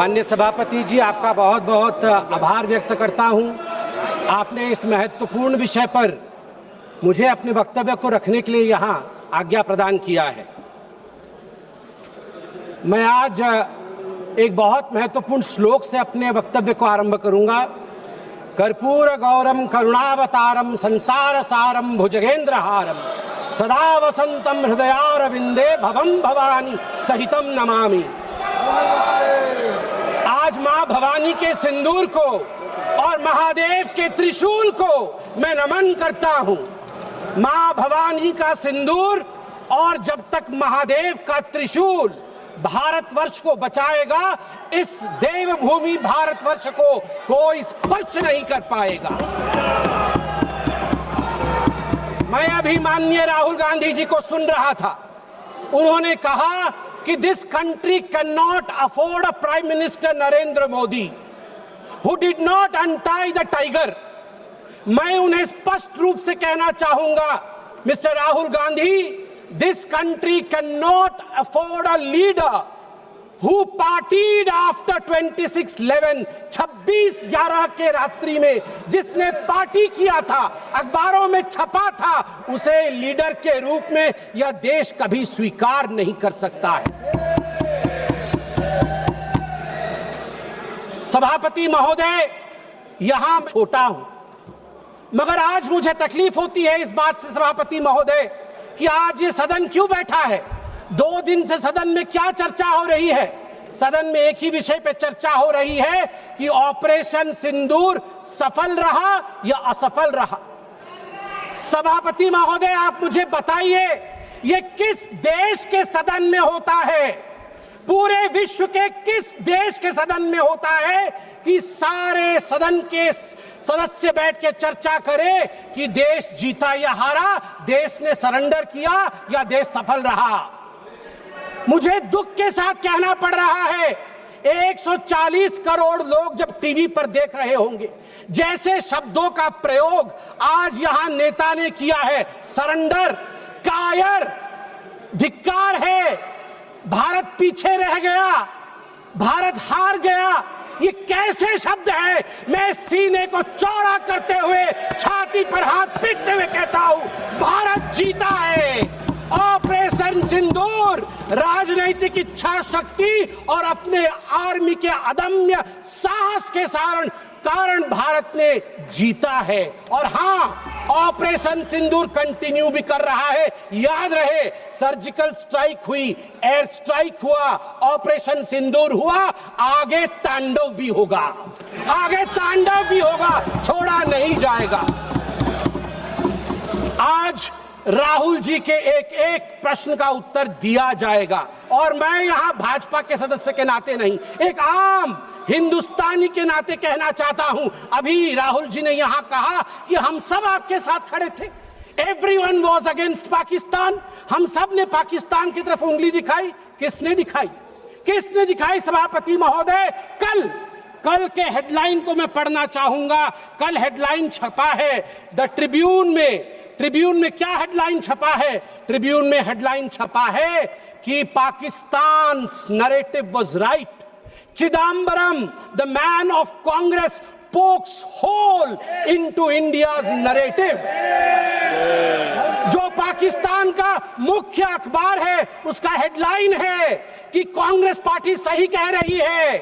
माननीय सभापति जी, आपका बहुत बहुत आभार व्यक्त करता हूं। आपने इस महत्वपूर्ण विषय पर मुझे अपने वक्तव्य को रखने के लिए यहां आज्ञा प्रदान किया है। मैं आज एक बहुत महत्वपूर्ण श्लोक से अपने वक्तव्य को आरंभ करूंगा। कर्पूर गौरम करुणावतारम संसार सारम भुजगेंद्रहारम सदा वसंतम हृदयारविंदे भवम भवानी सहितम नमामि। आज मां भवानी के सिंदूर को और महादेव के त्रिशूल को मैं नमन करता हूं। मां भवानी का सिंदूर और जब तक महादेव का त्रिशूल भारतवर्ष को बचाएगा, इस देवभूमि भारतवर्ष को कोई स्पर्श नहीं कर पाएगा। मैं अभी माननीय राहुल गांधी जी को सुन रहा था। उन्होंने कहा कि this country can not afford a prime minister Narendra Modi who did not untie the tiger. मैं उन्हें स्पष्ट रूप से कहना चाहूंगा, mister Rahul Gandhi, this country can not afford a leader who partied after 26/11, 26/11 के रात्रि में जिसने पार्टी किया था, अखबारों में छपा था, उसे लीडर के रूप में यह देश कभी स्वीकार नहीं कर सकता है। सभापति महोदय, यहां छोटा हूं, मगर आज मुझे तकलीफ होती है इस बात से सभापति महोदय कि आज ये सदन क्यों बैठा है। 2 दिन से सदन में क्या चर्चा हो रही है? सदन में एक ही विषय पे चर्चा हो रही है कि ऑपरेशन सिंदूर सफल रहा या असफल रहा। सभापति महोदय, आप मुझे बताइए, ये किस देश के सदन में होता है? पूरे विश्व के किस देश के सदन में होता है कि सारे सदन के सदस्य बैठ के चर्चा करें कि देश जीता या हारा, देश ने सरेंडर किया या देश सफल रहा? मुझे दुख के साथ कहना पड़ रहा है, 140 करोड़ लोग जब टीवी पर देख रहे होंगे, जैसे शब्दों का प्रयोग आज यहां नेता ने किया है, सरेंडर, कायर, धिक्कार है, भारत पीछे रह गया, भारत हार गया, ये कैसे शब्द है? मैं सीने को चौड़ा करते हुए, छाती पर हाथ पीटते हुए कहता हूं, भारत जीता है। ऑपरेशन सिंदूर राजनीतिक इच्छा शक्ति और अपने आर्मी के अदम्य साहस के कारण भारत ने जीता है। और हां, ऑपरेशन सिंदूर कंटिन्यू भी कर रहा है। याद रहे, सर्जिकल स्ट्राइक हुई, एयर स्ट्राइक हुआ, ऑपरेशन सिंदूर हुआ, आगे तांडव भी होगा, आगे तांडव भी होगा, छोड़ा नहीं जाएगा। आज राहुल जी के एक एक प्रश्न का उत्तर दिया जाएगा और मैं यहां भाजपा के सदस्य के नाते नहीं, एक आम हिंदुस्तानी के नाते कहना चाहता हूं। अभी राहुल जी ने यहां कहा कि हम सब आपके साथ खड़े थे, एवरीवन वाज अगेंस्ट पाकिस्तान, हम सब ने पाकिस्तान की तरफ उंगली दिखाई। किसने दिखाई? किसने दिखाई सभापति महोदय? कल के हेडलाइन को मैं पढ़ना चाहूंगा। कल हेडलाइन छपा है द ट्रिब्यून में। ट्रिब्यून में क्या हेडलाइन छपा है? ट्रिब्यून में हेडलाइन छपा है कि Pakistan narrative was right, Chidambaram the man of Congress pokes hole into India's narrative. जो पाकिस्तान का मुख्य अखबार है, उसका हेडलाइन है कि कांग्रेस पार्टी सही कह रही है,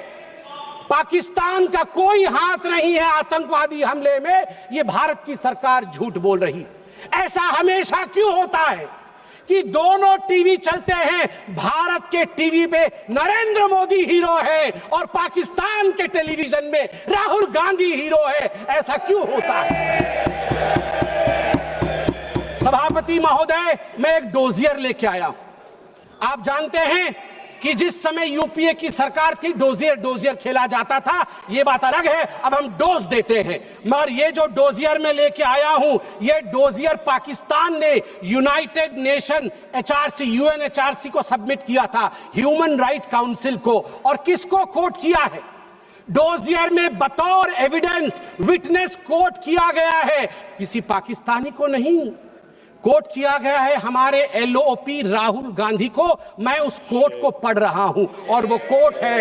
पाकिस्तान का कोई हाथ नहीं है आतंकवादी हमले में, ये भारत की सरकार झूठ बोल रही है। ऐसा हमेशा क्यों होता है कि दोनों टीवी चलते हैं, भारत के टीवी पे नरेंद्र मोदी हीरो है और पाकिस्तान के टेलीविजन में राहुल गांधी हीरो है? ऐसा क्यों होता है? सभापति महोदय, मैं एक डोजियर लेके आया हूं। आप जानते हैं कि जिस समय यूपीए की सरकार थी, डोजियर खेला जाता था, ये बात अलग है, अब हम डोज देते हैं। मगर ये जो डोजियर मैं लेके आया हूं, ये डोजियर पाकिस्तान ने यूनाइटेड नेशन एचआरसी, यूएनएचआरसी को सबमिट किया था, ह्यूमन राइट काउंसिल को। और किसको कोट किया है? डोजियर में बतौर एविडेंस, विटनेस कोट किया गया है, किसी पाकिस्तानी को नहीं, कोट किया गया है हमारे एलओपी राहुल गांधी को। मैं उस कोट को पढ़ रहा हूं और वो कोट है,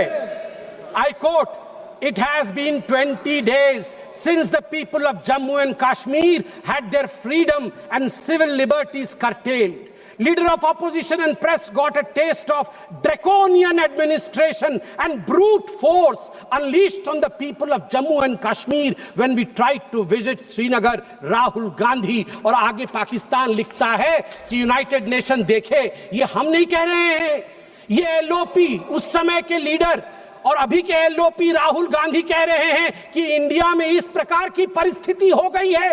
I quote, "It has been 20 days since the people of Jammu and Kashmir had their freedom and civil liberties curtailed. Leader of opposition and press got a taste of draconian administration and brute force unleashed on the people of Jammu and Kashmir when we tried to visit Srinagar." Rahul Gandhi. और आगे पाकिस्तान लिखता है कि United nation देखे, ये हम नहीं कह रहे हैं, ये एलओपी उस समय के लीडर और अभी के एलओपी राहुल गांधी कह रहे हैं कि इंडिया में इस प्रकार की परिस्थिति हो गई है।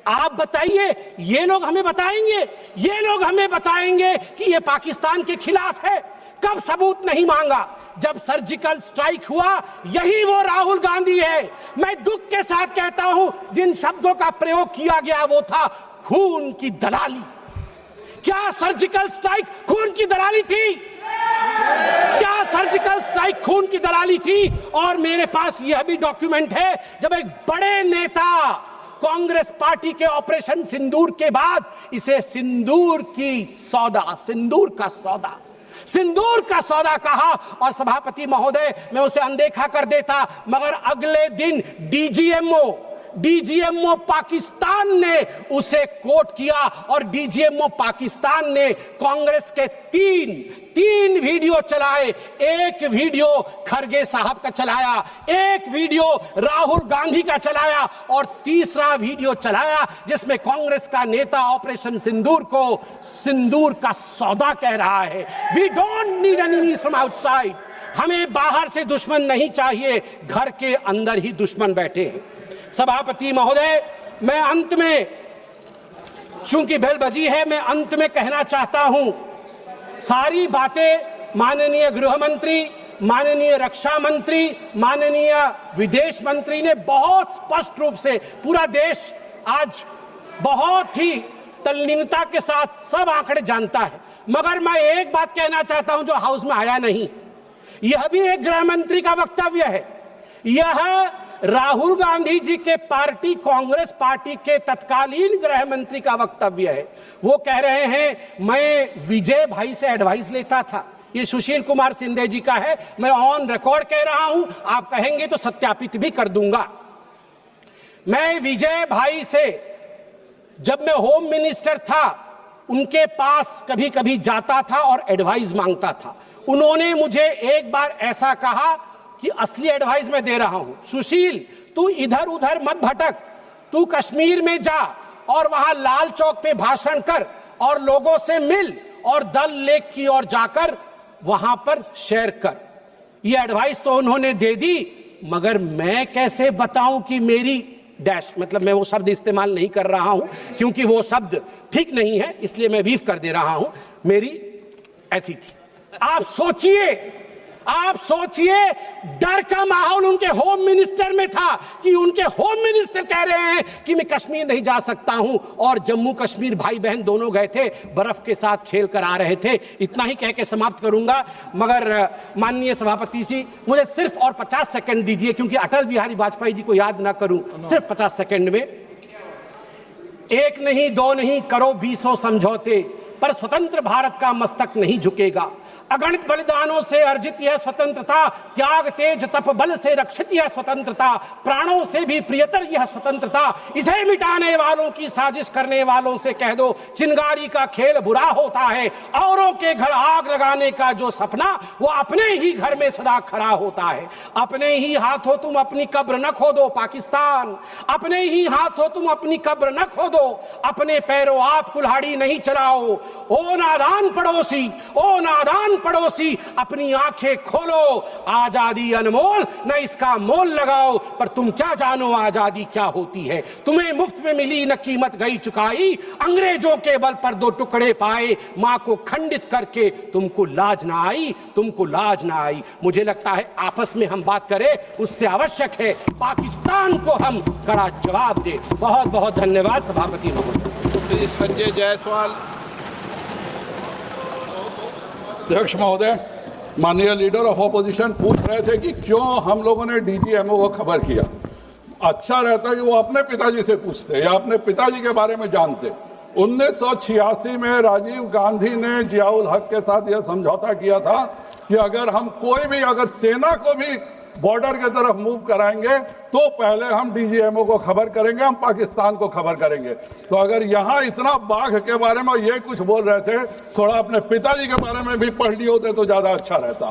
आप बताइए, ये लोग हमें बताएंगे, ये लोग हमें बताएंगे कि ये पाकिस्तान के खिलाफ है? कब सबूत नहीं मांगा? जब सर्जिकल स्ट्राइक हुआ, यही वो राहुल गांधी है। मैं दुख के साथ कहता हूं, जिन शब्दों का प्रयोग किया गया वो था खून की दलाली। क्या सर्जिकल स्ट्राइक खून की दलाली थी? क्या सर्जिकल स्ट्राइक खून की दलाली थी? और मेरे पास यह भी डॉक्यूमेंट है, जब एक बड़े नेता कांग्रेस पार्टी के ऑपरेशन सिंदूर के बाद इसे सिंदूर का सौदा कहा और सभापति महोदय मैं उसे अनदेखा कर देता, मगर अगले दिन डीजीएमओ पाकिस्तान ने उसे कोट किया और डीजीएमओ पाकिस्तान ने कांग्रेस के तीन वीडियो चलाए। एक वीडियो खरगे साहब का चलाया, एक वीडियो राहुल गांधी का चलाया और तीसरा वीडियो चलाया जिसमें कांग्रेस का नेता ऑपरेशन सिंदूर को सिंदूर का सौदा कह रहा है। We don't need enemies from outside. हमें बाहर से दुश्मन नहीं चाहिए, घर के अंदर ही दुश्मन बैठे हैं। सभापति महोदय, मैं अंत में, चूंकि बेल बजी है, मैं अंत में कहना चाहता हूं, सारी बातें माननीय गृह मंत्री, माननीय रक्षा मंत्री, माननीय विदेश मंत्री ने बहुत स्पष्ट रूप से, पूरा देश आज बहुत ही तल्लीनता के साथ सब आंकड़े जानता है, मगर मैं एक बात कहना चाहता हूं जो हाउस में आया नहीं। यह भी एक गृह मंत्री का वक्तव्य है, यह राहुल गांधी जी के पार्टी कांग्रेस पार्टी के तत्कालीन गृह मंत्री का वक्तव्य है। वो कह रहे हैं मैं विजय भाई से एडवाइस लेता था। ये सुशील कुमार सिंधे जी का है, मैं ऑन रिकॉर्ड कह रहा हूं, आप कहेंगे तो सत्यापित भी कर दूंगा। मैं विजय भाई से, जब मैं होम मिनिस्टर था, उनके पास कभी कभी जाता था और एडवाइस मांगता था। उन्होंने मुझे एक बार ऐसा कहा कि असली एडवाइस मैं दे रहा हूं, सुशील तू इधर उधर मत भटक, तू कश्मीर में जा और वहां लाल चौक पे भाषण कर और लोगों से मिल और दल लेक की ओर जाकर वहां पर शेयर कर। ये एडवाइस तो उन्होंने दे दी, मगर मैं कैसे बताऊं कि मेरी डैश, मतलब मैं वो शब्द इस्तेमाल नहीं कर रहा हूं क्योंकि वो शब्द ठीक नहीं है, इसलिए मैं बीफ कर दे रहा हूं, मेरी ऐसी थी। आप सोचिए डर का माहौल उनके होम मिनिस्टर में था कि उनके होम मिनिस्टर कह रहे हैं कि मैं कश्मीर नहीं जा सकता हूं, और जम्मू कश्मीर भाई बहन दोनों गए थे, बर्फ के साथ खेल कर आ रहे थे। इतना ही कह के समाप्त करूंगा, मगर माननीय सभापति जी मुझे सिर्फ और 50 सेकंड दीजिए, क्योंकि अटल बिहारी वाजपेयी जी को याद ना करूं सिर्फ 50 सेकंड में। एक नहीं दो नहीं करो 20 समझौते, पर स्वतंत्र भारत का मस्तक नहीं झुकेगा। अगणित बलिदानों से अर्जित यह स्वतंत्रता, त्याग तेज तप बल से रक्षित यह स्वतंत्रता, प्राणों से भी प्रियतर यह स्वतंत्रता। इसे मिटाने वालों की साजिश करने वालों से कह दो, चिंगारी का खेल बुरा होता है। औरों के घर आग लगाने का जो सपना, वो अपने ही घर में सदा खड़ा होता है। अपने ही हाथों तुम अपनी कब्र न खोदो पाकिस्तान, अपने ही हाथों तुम अपनी कब्र न खोदो, अपने पैरों आप कुल्हाड़ी नहीं चलाओ। ओ नादान पड़ोसी, ओ नादान पड़ोसी, अपनी आंखें खोलो, आजादी अनमोल, न इसका मोल लगाओ। पर तुम क्या जानो आजादी क्या होती है, तुम्हें मुफ्त में मिली न कीमत गई चुकाई। अंग्रेजों के बल पर 2 टुकड़े पाए, मां को खंडित करके तुमको लाज ना आई, तुमको लाज ना आई। मुझे लगता है आपस में हम बात करें, उससे आवश्यक है पाकिस्तान को हम कड़ा जवाब दे। बहुत बहुत धन्यवाद सभापति महोदय। संजय जायसवाल। अध्यक्ष महोदय, माननीय लीडर ऑफ ऑपोजिशन पूछ रहे थे कि क्यों हम लोगों ने डीजीएमओ को खबर किया। अच्छा रहता कि वो अपने पिताजी से पूछते या अपने पिताजी के बारे में जानते। 1986 में राजीव गांधी ने जियाउल हक के साथ यह समझौता किया था कि अगर हम कोई भी, अगर सेना को भी बॉर्डर के तरफ मूव कराएंगे तो पहले हम डीजीएमओ को खबर करेंगे, हम पाकिस्तान को खबर करेंगे। तो अगर यहाँ इतना बाघ के बारे में ये कुछ बोल रहे थे, थोड़ा अपने पिताजी के बारे में भी पढ़ लिए होते तो ज्यादा अच्छा रहता।